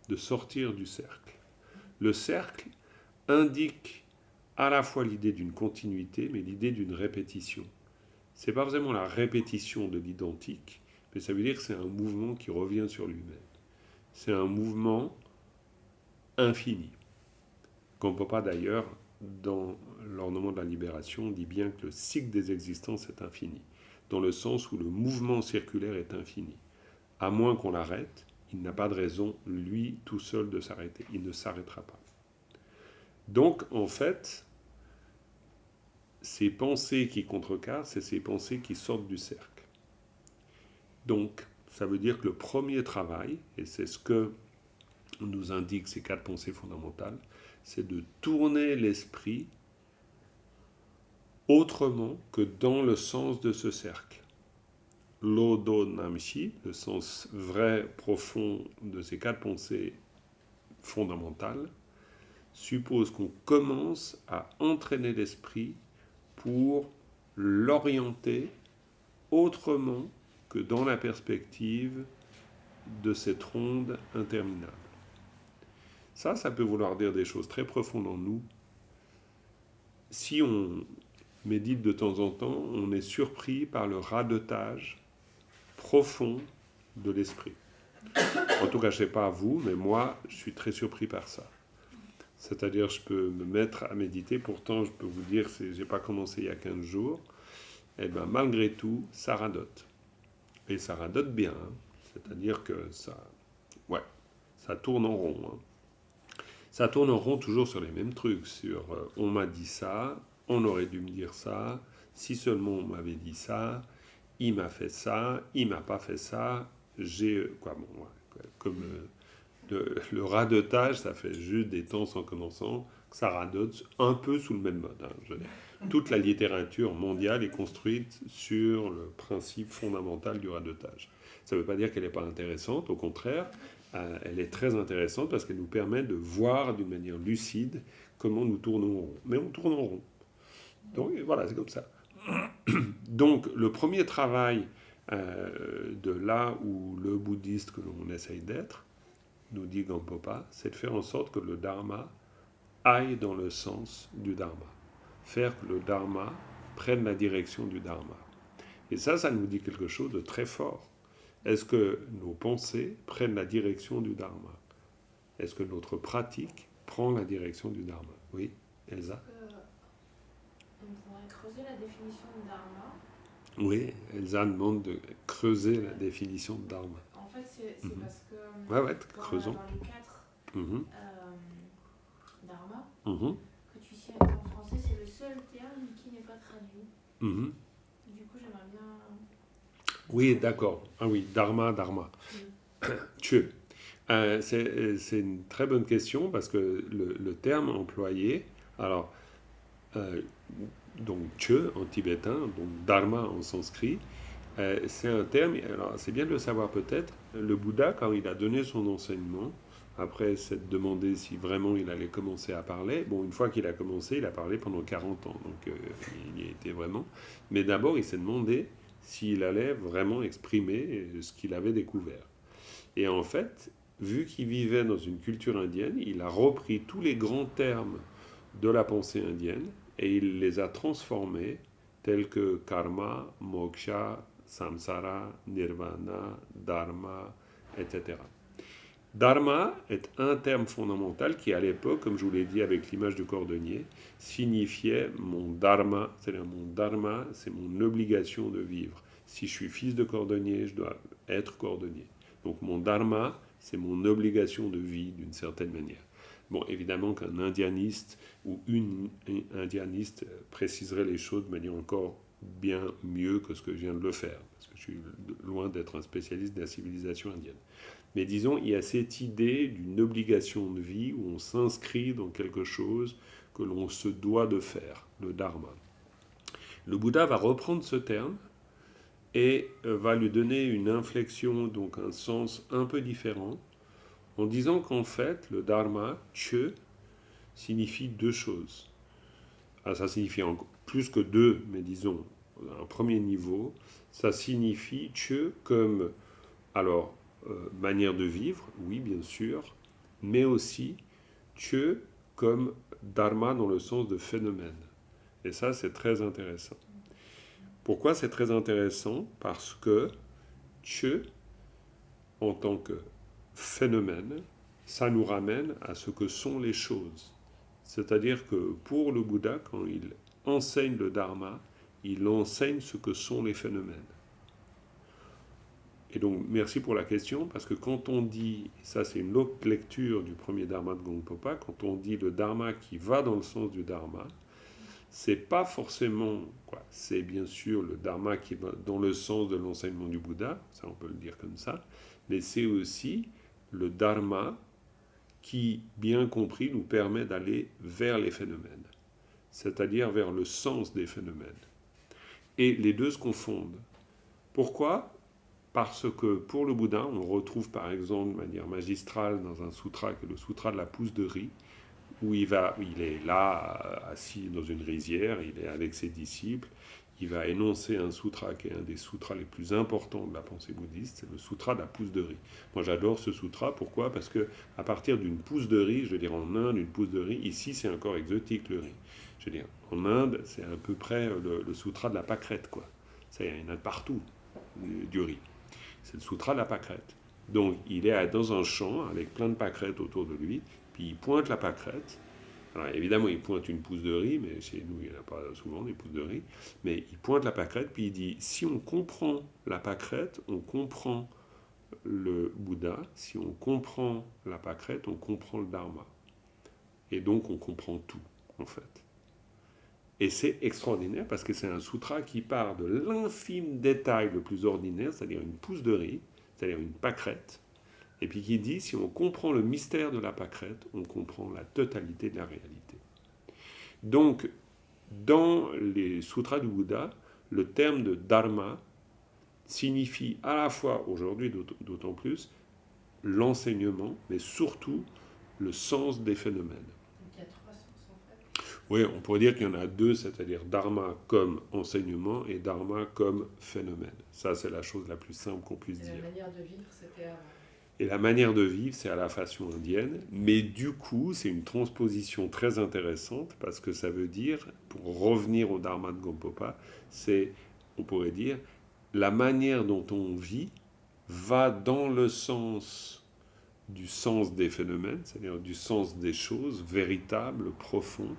de sortir du cercle. Le cercle indique à la fois l'idée d'une continuité, mais l'idée d'une répétition. Ce n'est pas vraiment la répétition de l'identique, mais ça veut dire que c'est un mouvement qui revient sur lui-même. C'est un mouvement infini. Gampopa d'ailleurs, dans l'ornement de la libération, dit bien que le cycle des existences est infini, dans le sens où le mouvement circulaire est infini. À moins qu'on l'arrête, il n'a pas de raison, lui, tout seul, de s'arrêter. Il ne s'arrêtera pas. Donc, en fait, ces pensées qui contrecarrent, c'est ces pensées qui sortent du cercle. Donc, ça veut dire que le premier travail, et c'est ce que nous indiquent ces 4 pensées fondamentales, c'est de tourner l'esprit autrement que dans le sens de ce cercle. Lodo namshi, le sens vrai, profond de ces 4 pensées fondamentales, suppose qu'on commence à entraîner l'esprit pour l'orienter autrement que dans la perspective de cette ronde interminable. Ça peut vouloir dire des choses très profondes en nous. Si on médite de temps en temps, on est surpris par le radotage profond de l'esprit. En tout cas, je ne sais pas vous, mais moi, je suis très surpris par ça. C'est-à-dire, je peux me mettre à méditer, pourtant, je peux vous dire, je n'ai pas commencé il y a 15 jours, et bien malgré tout, ça radote. Et ça radote bien, hein. C'est-à-dire que ça tourne en rond. Hein. Ça tourne en rond toujours sur les mêmes trucs, sur on m'a dit ça, on aurait dû me dire ça, si seulement on m'avait dit ça, il m'a fait ça, il m'a pas fait ça, comme le radotage, ça fait juste des temps sans commençant, ça radote un peu sous le même mode. Hein, je veux dire. Toute la littérature mondiale est construite sur le principe fondamental du radotage. Ça ne veut pas dire qu'elle n'est pas intéressante, au contraire, elle est très intéressante parce qu'elle nous permet de voir d'une manière lucide comment nous tournons en rond. Mais on tourne en rond. Donc voilà, c'est comme ça. Donc le premier travail de là où le bouddhiste que l'on essaye d'être, nous dit Gampopa, c'est de faire en sorte que le dharma aille dans le sens du dharma. Faire que le dharma prenne la direction du dharma. Et ça nous dit quelque chose de très fort. Est-ce que nos pensées prennent la direction du dharma? Est-ce que notre pratique prend la direction du dharma? Oui, Elsa? On pourrait creuser la définition de dharma. Oui, Elsa demande de creuser la définition de dharma. En fait, c'est parce que Ouais, creusons. dans les 4 dharma, que tu cites en français, c'est le seul terme qui n'est pas traduit. Du coup, j'aimerais bien... Oui, d'accord. Ah oui, dharma. Tue. C'est une très bonne question parce que le terme employé, alors, donc tue en tibétain, donc dharma en sanskrit, c'est un terme, alors c'est bien de le savoir peut-être, le Bouddha, quand il a donné son enseignement, après s'être demandé si vraiment il allait commencer à parler, bon, une fois qu'il a commencé, il a parlé pendant 40 ans, donc il y était vraiment, mais d'abord il s'est demandé s'il allait vraiment exprimer ce qu'il avait découvert. Et en fait, vu qu'il vivait dans une culture indienne, il a repris tous les grands termes de la pensée indienne et il les a transformés tels que karma, moksha, samsara, nirvana, dharma, etc. Dharma est un terme fondamental qui, à l'époque, comme je vous l'ai dit avec l'image du cordonnier, signifiait mon dharma, c'est-à-dire mon dharma, c'est mon obligation de vivre. Si je suis fils de cordonnier, je dois être cordonnier. Donc mon dharma, c'est mon obligation de vie d'une certaine manière. Bon, évidemment qu'un indianiste ou une indianiste préciserait les choses de manière encore bien mieux que ce que je viens de le faire, parce que je suis loin d'être un spécialiste de la civilisation indienne. Mais disons, il y a cette idée d'une obligation de vie où on s'inscrit dans quelque chose que l'on se doit de faire, le dharma. Le Bouddha va reprendre ce terme et va lui donner une inflexion, donc un sens un peu différent, en disant qu'en fait, le dharma, che, signifie deux choses. Alors, ça signifie plus que deux, mais disons, à un premier niveau, ça signifie che comme, alors, manière de vivre, oui, bien sûr, mais aussi che comme dharma dans le sens de phénomène. Et ça, c'est très intéressant. Pourquoi c'est très intéressant? Parce que che, en tant que phénomène, ça nous ramène à ce que sont les choses. C'est-à-dire que pour le Bouddha, quand il enseigne le dharma, il enseigne ce que sont les phénomènes. Et donc, merci pour la question, parce que quand on dit, ça c'est une autre lecture du premier dharma de Gongpopa, quand on dit le dharma qui va dans le sens du dharma, c'est pas forcément, c'est bien sûr le dharma qui va dans le sens de l'enseignement du Bouddha, ça on peut le dire comme ça, mais c'est aussi le dharma qui, bien compris, nous permet d'aller vers les phénomènes, c'est-à-dire vers le sens des phénomènes. Et les deux se confondent. Pourquoi ? Parce que pour le Bouddha, on retrouve par exemple de manière magistrale dans un sutra, qui est le sutra de la pousse de riz, où il est là, assis dans une rizière, il est avec ses disciples, il va énoncer un sutra qui est un des sutras les plus importants de la pensée bouddhiste, c'est le sutra de la pousse de riz. Moi j'adore ce sutra, pourquoi ? Parce que à partir d'une pousse de riz, je veux dire en Inde, une pousse de riz, ici c'est encore exotique le riz. Je veux dire, en Inde, c'est à peu près le sutra de la pâquerette, quoi. Il y en a partout, du riz. C'est le sutra de la pâquerette. Donc il est dans un champ avec plein de pâquerettes autour de lui, puis il pointe la pâquerette. Alors évidemment, il pointe une pousse de riz, mais chez nous, il n'y en a pas souvent des pousses de riz. Mais il pointe la pâquerette, puis il dit, si on comprend la pâquerette, on comprend le Bouddha. Si on comprend la pâquerette, on comprend le Dharma. Et donc, on comprend tout, en fait. Et c'est extraordinaire parce que c'est un sutra qui part de l'infime détail le plus ordinaire, c'est-à-dire une pousse de riz, c'est-à-dire une pâquerette, et puis qui dit, si on comprend le mystère de la pâquerette, on comprend la totalité de la réalité. Donc, dans les sutras du Bouddha, le terme de dharma signifie à la fois, aujourd'hui d'autant plus, l'enseignement, mais surtout le sens des phénomènes. Donc il y a 3 sens en fait. Oui, on pourrait dire qu'il y en a deux, c'est-à-dire dharma comme enseignement et dharma comme phénomène. Ça, c'est la chose la plus simple qu'on puisse dire. Et la manière de vivre, c'était avant. Et la manière de vivre, c'est à la façon indienne, mais du coup, c'est une transposition très intéressante parce que ça veut dire, pour revenir au dharma de Gampopa, c'est, on pourrait dire, la manière dont on vit va dans le sens du sens des phénomènes, c'est-à-dire du sens des choses véritables, profonds,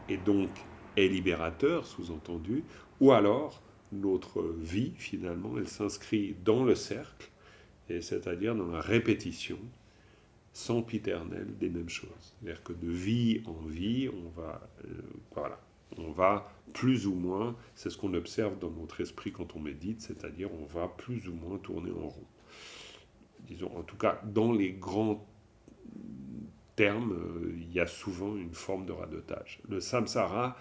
et donc est libérateur, sous-entendu, ou alors notre vie, finalement, elle s'inscrit dans le cercle, et c'est-à-dire dans la répétition sempiternelle des mêmes choses. C'est-à-dire que de vie en vie, on va plus ou moins, c'est ce qu'on observe dans notre esprit quand on médite, c'est-à-dire on va plus ou moins tourner en rond. Disons, en tout cas, dans les grands termes, il y a souvent une forme de radotage. Le samsara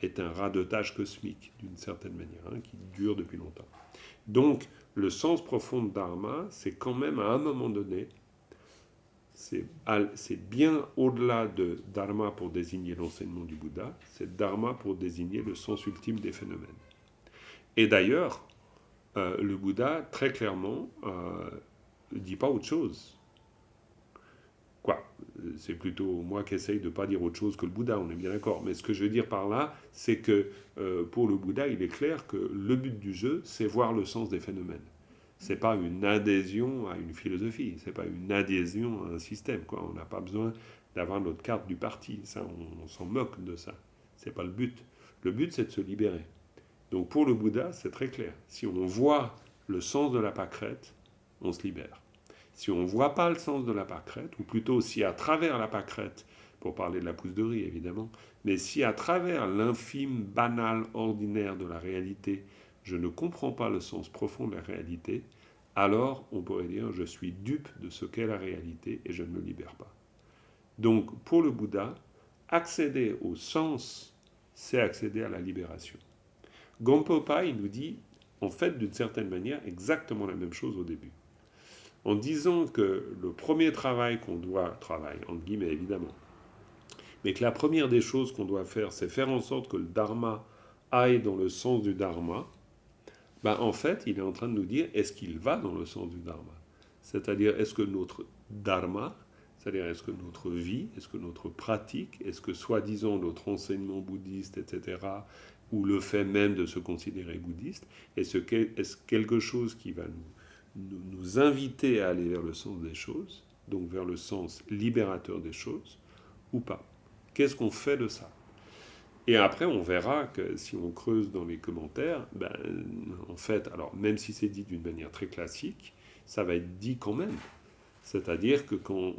est un radotage cosmique, d'une certaine manière, qui dure depuis longtemps. Donc, le sens profond de dharma, c'est quand même, à un moment donné, c'est bien au-delà de dharma pour désigner l'enseignement du Bouddha, c'est dharma pour désigner le sens ultime des phénomènes. Et d'ailleurs, le Bouddha, très clairement, ne dit pas autre chose. C'est plutôt moi qui essaye de ne pas dire autre chose que le Bouddha, on est bien d'accord. Mais ce que je veux dire par là, c'est que pour le Bouddha, il est clair que le but du jeu, c'est voir le sens des phénomènes. Ce n'est pas une adhésion à une philosophie, ce n'est pas une adhésion à un système. On n'a pas besoin d'avoir notre carte du parti. Ça, on s'en moque de ça. Ce n'est pas le but. Le but, c'est de se libérer. Donc pour le Bouddha, c'est très clair. Si on voit le sens de la pâquerette, on se libère. Si on ne voit pas le sens de la pâquerette, ou plutôt si à travers la pâquerette, pour parler de la pousse de riz évidemment, mais si à travers l'infime, banal, ordinaire de la réalité, je ne comprends pas le sens profond de la réalité, alors on pourrait dire je suis dupe de ce qu'est la réalité et je ne me libère pas. Donc pour le Bouddha, accéder au sens, c'est accéder à la libération. Gampopa, il nous dit, en fait, d'une certaine manière, exactement la même chose au début. En disant que le premier travail qu'on doit, travail entre guillemets évidemment, mais que la première des choses qu'on doit faire, c'est faire en sorte que le dharma aille dans le sens du dharma, en fait, il est en train de nous dire, est-ce qu'il va dans le sens du dharma ? C'est-à-dire, est-ce que notre dharma, c'est-à-dire est-ce que notre vie, est-ce que notre pratique, est-ce que soi-disant notre enseignement bouddhiste, etc., ou le fait même de se considérer bouddhiste, est-ce quelque chose qui va nous inviter à aller vers le sens des choses, donc vers le sens libérateur des choses, ou pas. Qu'est-ce qu'on fait de ça ? Et après, on verra que si on creuse dans les commentaires, en fait, alors même si c'est dit d'une manière très classique, ça va être dit quand même. C'est-à-dire que quand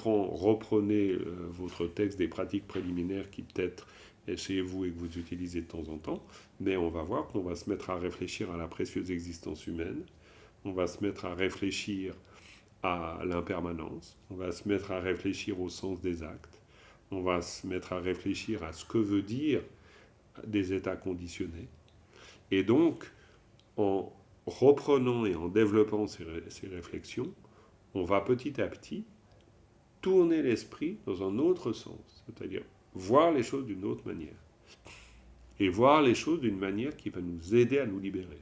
on reprenez votre texte des pratiques préliminaires qui peut-être est chez vous et que vous utilisez de temps en temps, mais on va voir qu'on va se mettre à réfléchir à la précieuse existence humaine, on va se mettre à réfléchir à l'impermanence, on va se mettre à réfléchir au sens des actes, on va se mettre à réfléchir à ce que veut dire des états conditionnés. Et donc, en reprenant et en développant ces réflexions, on va petit à petit tourner l'esprit dans un autre sens, c'est-à-dire voir les choses d'une autre manière. Et voir les choses d'une manière qui va nous aider à nous libérer.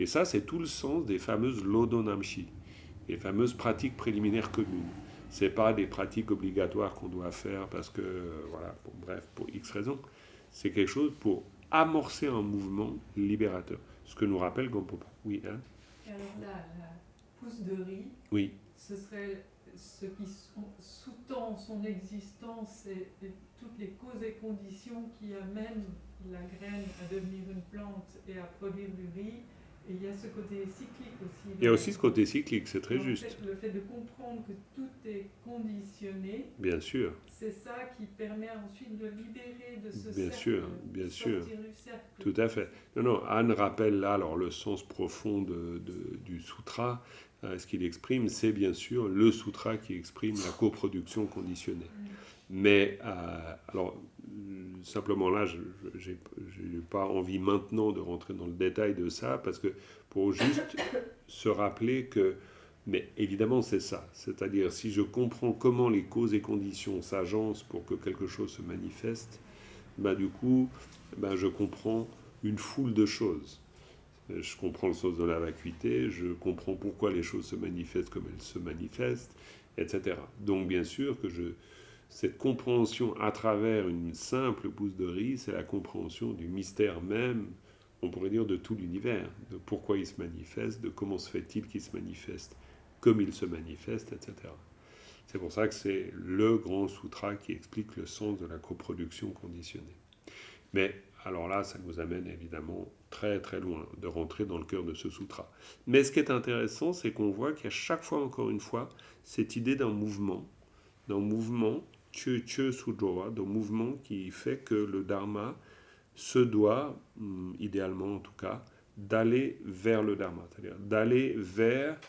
Et ça, c'est tout le sens des fameuses Lodonamshi, les fameuses pratiques préliminaires communes. Ce n'est pas des pratiques obligatoires qu'on doit faire parce que, pour X raisons. C'est quelque chose pour amorcer un mouvement libérateur. Ce que nous rappelle Gampopa. Oui, hein ? Et alors là, la pousse de riz, oui. Ce serait ce qui sous-tend son existence et toutes les causes et conditions qui amènent la graine à devenir une plante et à produire du riz. Et il y a ce côté cyclique aussi. Il y a aussi ce côté cyclique, c'est très juste. Le fait de comprendre que tout est conditionné, bien sûr. C'est ça qui permet ensuite de libérer de ce bien cercle, sûr, bien sûr. sortir du cercle. Tout à fait. Non, Anne rappelle là alors, le sens profond du sutra. Ce qu'il exprime, c'est bien sûr le sutra qui exprime la coproduction conditionnée. Mais alors, simplement là, je n'ai pas envie maintenant de rentrer dans le détail de ça, parce que pour juste se rappeler que, mais évidemment c'est ça, c'est-à-dire si je comprends comment les causes et conditions s'agencent pour que quelque chose se manifeste, du coup, je comprends une foule de choses. Je comprends le sens de la vacuité, je comprends pourquoi les choses se manifestent comme elles se manifestent, etc. Donc bien sûr que cette compréhension à travers une simple pousse de riz, c'est la compréhension du mystère même, on pourrait dire, de tout l'univers, de pourquoi il se manifeste, de comment se fait-il qu'il se manifeste, comme il se manifeste, etc. C'est pour ça que c'est le grand sutra qui explique le sens de la coproduction conditionnée. Mais alors là, ça nous amène évidemment très très loin de rentrer dans le cœur de ce sutra. Mais ce qui est intéressant, c'est qu'on voit qu'il y a chaque fois, encore une fois, cette idée d'un mouvement Chö d'un mouvement qui fait que le Dharma se doit, idéalement en tout cas, d'aller vers le Dharma, c'est-à-dire d'aller vers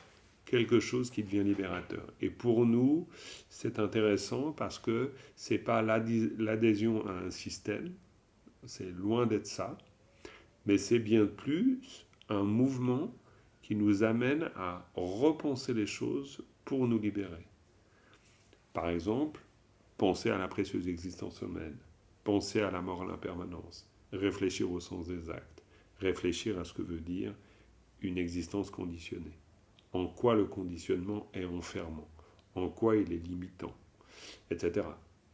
quelque chose qui devient libérateur. Et pour nous, c'est intéressant parce que ce n'est pas l'adhésion à un système, c'est loin d'être ça, mais c'est bien plus un mouvement qui nous amène à repenser les choses pour nous libérer. Par exemple, penser à la précieuse existence humaine, penser à la mort, à l'impermanence, réfléchir au sens des actes, réfléchir à ce que veut dire une existence conditionnée. En quoi le conditionnement est enfermant, en quoi il est limitant, etc.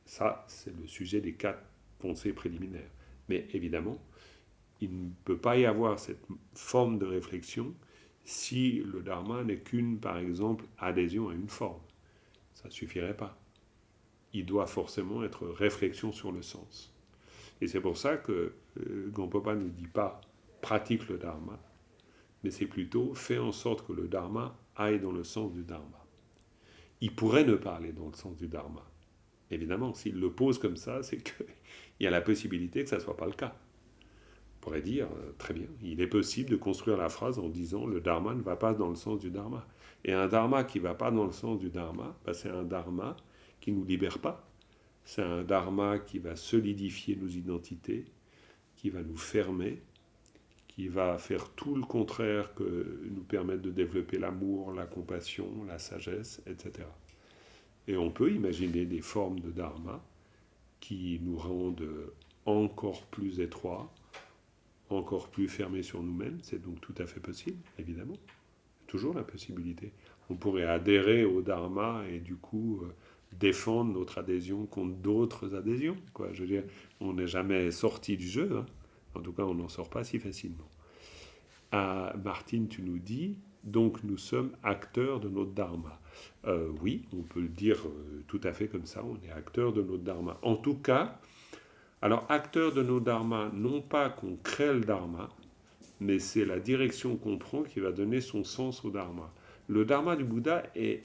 Ça, c'est le sujet des 4 pensées préliminaires. Mais évidemment, il ne peut pas y avoir cette forme de réflexion si le Dharma n'est qu'une, par exemple, adhésion à une forme. Ça ne suffirait pas. Il doit forcément être réflexion sur le sens. Et c'est pour ça que Gampopa ne dit pas pratique le Dharma, mais c'est plutôt fais en sorte que le Dharma aille dans le sens du Dharma. Il pourrait ne pas aller dans le sens du Dharma. Évidemment, s'il le pose comme ça, c'est qu'il y a la possibilité que ça ne soit pas le cas. On pourrait dire, très bien, il est possible de construire la phrase en disant le Dharma ne va pas dans le sens du Dharma. Et un Dharma qui ne va pas dans le sens du Dharma, c'est un Dharma qui ne nous libère pas. C'est un dharma qui va solidifier nos identités, qui va nous fermer, qui va faire tout le contraire que nous permettre de développer l'amour, la compassion, la sagesse, etc. Et on peut imaginer des formes de dharma qui nous rendent encore plus étroits, encore plus fermés sur nous-mêmes. C'est donc tout à fait possible, évidemment. Toujours la possibilité. On pourrait adhérer au dharma et du coup défendre notre adhésion contre d'autres adhésions, quoi. Je veux dire, on n'est jamais sorti du jeu, hein. En tout cas, on n'en sort pas si facilement. Martine, tu nous dis, donc nous sommes acteurs de notre dharma. Oui, on peut le dire tout à fait comme ça, on est acteurs de notre dharma. En tout cas, alors acteurs de notre dharma, non pas qu'on crée le dharma, mais c'est la direction qu'on prend qui va donner son sens au dharma. Le dharma du Bouddha est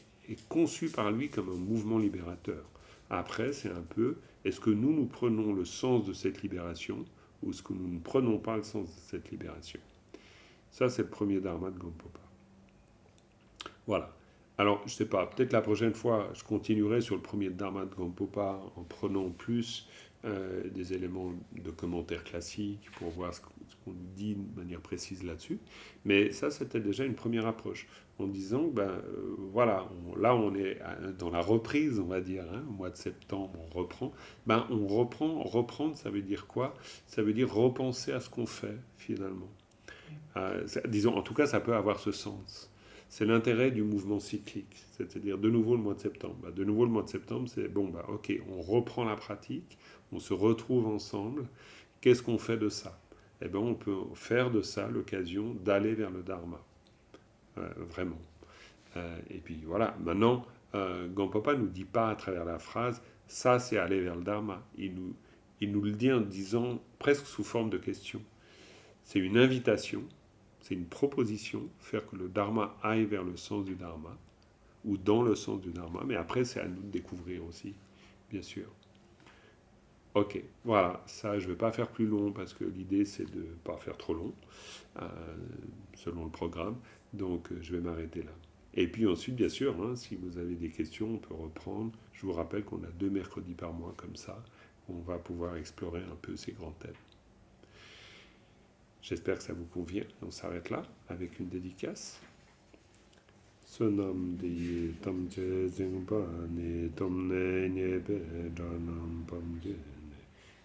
conçu par lui comme un mouvement libérateur. Après, c'est un peu, est-ce que nous prenons le sens de cette libération ou est-ce que nous ne prenons pas le sens de cette libération? Ça, c'est le premier dharma de Gampopa. Voilà. Alors, je ne sais pas, peut-être la prochaine fois, je continuerai sur le premier dharma de Gampopa en prenant plus des éléments de commentaires classiques pour voir ce qu'on nous dit de manière précise là-dessus. Mais ça, c'était déjà une première approche, en disant, voilà, là on est dans la reprise, on va dire, hein, au mois de septembre, on reprend. Reprendre, ça veut dire quoi? Ça veut dire repenser à ce qu'on fait, finalement. Disons, en tout cas, ça peut avoir ce sens. C'est l'intérêt du mouvement cyclique, c'est-à-dire de nouveau le mois de septembre. De nouveau le mois de septembre, c'est ok, on reprend la pratique, on se retrouve ensemble. Qu'est-ce qu'on fait de ça? On peut faire de ça l'occasion d'aller vers le Dharma. Vraiment. Et puis voilà, maintenant, Gampopa ne nous dit pas à travers la phrase, ça c'est aller vers le Dharma. Il nous le dit en disant presque sous forme de question. C'est une invitation, c'est une proposition, faire que le Dharma aille vers le sens du Dharma, ou dans le sens du Dharma, mais après c'est à nous de découvrir aussi, bien sûr. Ok, voilà, ça je ne vais pas faire plus long parce que l'idée c'est de ne pas faire trop long, selon le programme, donc je vais m'arrêter là. Et puis ensuite, bien sûr, hein, si vous avez des questions, on peut reprendre. Je vous rappelle qu'on a 2 mercredis par mois comme ça, on va pouvoir explorer un peu ces grands thèmes. J'espère que ça vous convient. On s'arrête là avec une dédicace. Sonam di tam che zing pa ni tom ne nye pe dranam pam je ne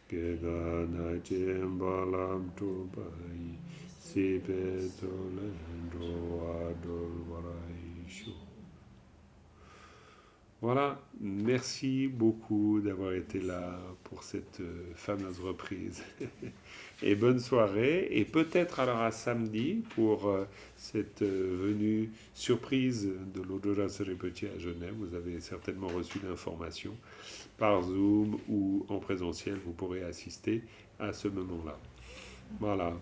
ge ga na che mbalam tu pa yi si pe to le ndo wa dol warai shu. Voilà, merci beaucoup d'avoir été là pour cette fameuse reprise. Et bonne soirée, et peut-être alors à samedi pour cette venue surprise de l'Odora Seripeti à Genève. Vous avez certainement reçu l'information par Zoom ou en présentiel, vous pourrez assister à ce moment-là. Voilà,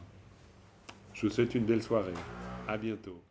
je vous souhaite une belle soirée. À bientôt.